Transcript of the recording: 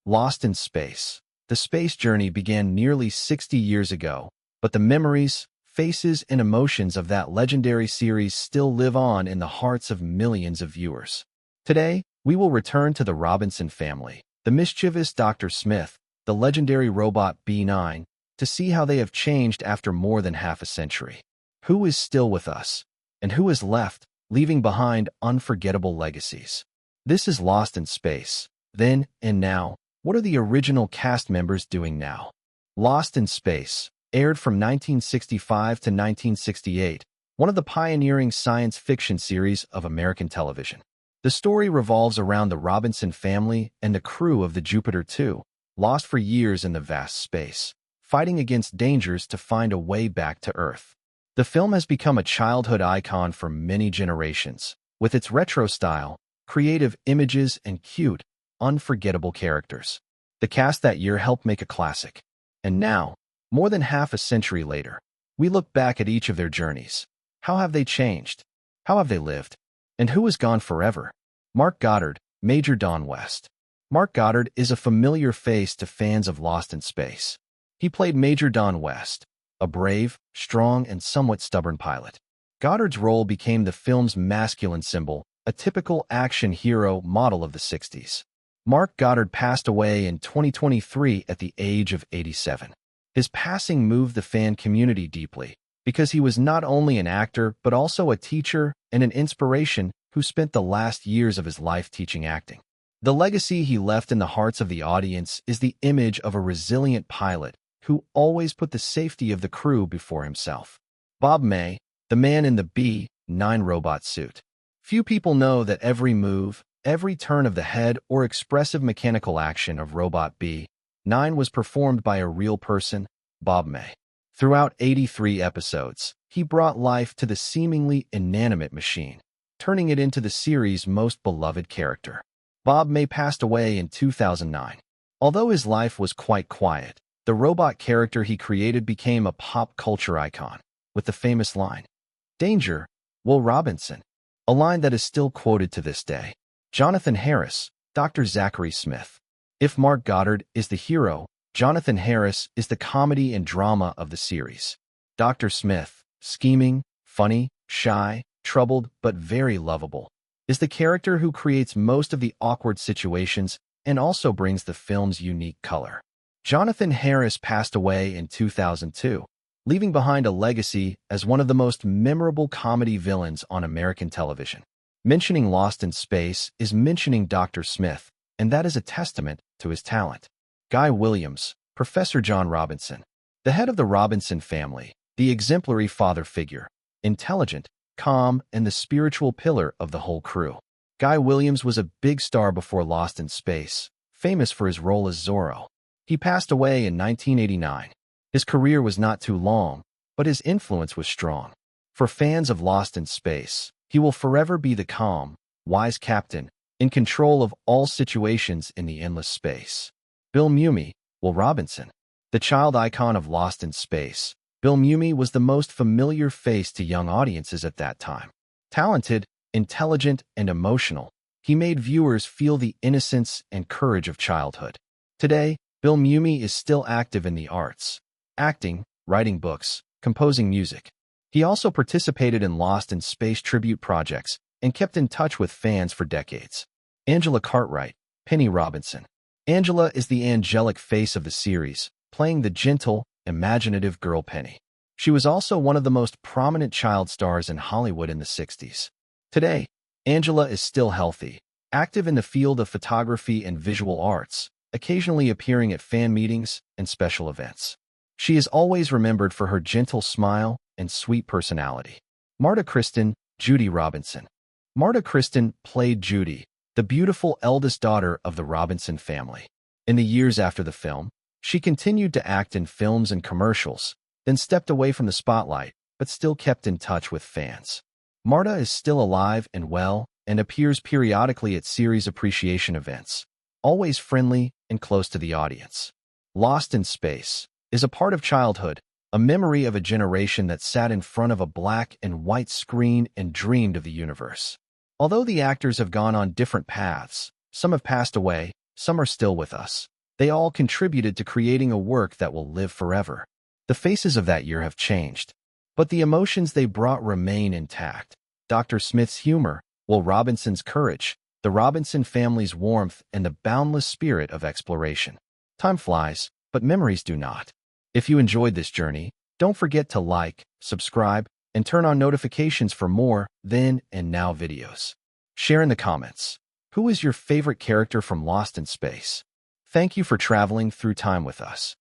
Lost in Space. The space journey began nearly 60 years ago, but the memories, faces, and emotions of that legendary series still live on in the hearts of millions of viewers. Today, we will return to the Robinson family, the mischievous Dr. Smith, the legendary robot B9, to see how they have changed after more than half a century. Who is still with us, and who is left, leaving behind unforgettable legacies? This is Lost in Space. Then and now, what are the original cast members doing now? Lost in Space, aired from 1965 to 1968, one of the pioneering science fiction series of American television. The story revolves around the Robinson family and the crew of the Jupiter 2, lost for years in the vast space, fighting against dangers to find a way back to Earth. The film has become a childhood icon for many generations, with its retro style, creative images, and cute, unforgettable characters. The cast that year helped make a classic. And now, more than half a century later, we look back at each of their journeys. How have they changed? How have they lived? And who is gone forever? Mark Goddard, Major Don West. Mark Goddard is a familiar face to fans of Lost in Space. He played Major Don West, a brave, strong, and somewhat stubborn pilot. Goddard's role became the film's masculine symbol, a typical action hero model of the 60s. Mark Goddard passed away in 2023 at the age of 87. His passing moved the fan community deeply, because he was not only an actor but also a teacher and an inspiration who spent the last years of his life teaching acting. The legacy he left in the hearts of the audience is the image of a resilient pilot who always put the safety of the crew before himself. Bob May, the man in the B-9 robot suit. Few people know that every move, every turn of the head or expressive mechanical action of Robot B-9 was performed by a real person, Bob May. Throughout 83 episodes, he brought life to the seemingly inanimate machine, turning it into the series' most beloved character. Bob May passed away in 2009. Although his life was quite quiet, the robot character he created became a pop culture icon, with the famous line, "Danger, Will Robinson," a line that is still quoted to this day. Jonathan Harris, Dr. Zachary Smith. If Mark Goddard is the hero, Jonathan Harris is the comedy and drama of the series. Dr. Smith, scheming, funny, shy, troubled, but very lovable, is the character who creates most of the awkward situations and also brings the film's unique color. Jonathan Harris passed away in 2002, leaving behind a legacy as one of the most memorable comedy villains on American television. Mentioning Lost in Space is mentioning Dr. Smith, and that is a testament to his talent. Guy Williams, Professor John Robinson. The head of the Robinson family, the exemplary father figure, intelligent, calm, and the spiritual pillar of the whole crew. Guy Williams was a big star before Lost in Space, famous for his role as Zorro. He passed away in 1989. His career was not too long, but his influence was strong. For fans of Lost in Space, he will forever be the calm, wise captain, in control of all situations in the endless space. Bill Mumy, Will Robinson. The child icon of Lost in Space, Bill Mumy was the most familiar face to young audiences at that time. Talented, intelligent, and emotional, he made viewers feel the innocence and courage of childhood. Today, Bill Mumy is still active in the arts, acting, writing books, composing music. He also participated in Lost in Space tribute projects and kept in touch with fans for decades. Angela Cartwright, Penny Robinson. Angela is the angelic face of the series, playing the gentle, imaginative girl Penny. She was also one of the most prominent child stars in Hollywood in the 60s. Today, Angela is still healthy, active in the field of photography and visual arts, occasionally appearing at fan meetings and special events. She is always remembered for her gentle smile and sweet personality. Marta Kristen, Judy Robinson. Marta Kristen played Judy, the beautiful eldest daughter of the Robinson family. In the years after the film, she continued to act in films and commercials, then stepped away from the spotlight, but still kept in touch with fans. Marta is still alive and well and appears periodically at series appreciation events, always friendly and close to the audience. Lost in Space is a part of childhood, a memory of a generation that sat in front of a black and white screen and dreamed of the universe. Although the actors have gone on different paths, some have passed away, some are still with us. They all contributed to creating a work that will live forever. The faces of that year have changed, but the emotions they brought remain intact. Dr. Smith's humor, Will Robinson's courage, the Robinson family's warmth, and the boundless spirit of exploration. Time flies, but memories do not. If you enjoyed this journey, don't forget to like, subscribe, and turn on notifications for more then and now videos. Share in the comments. Who is your favorite character from Lost in Space? Thank you for traveling through time with us.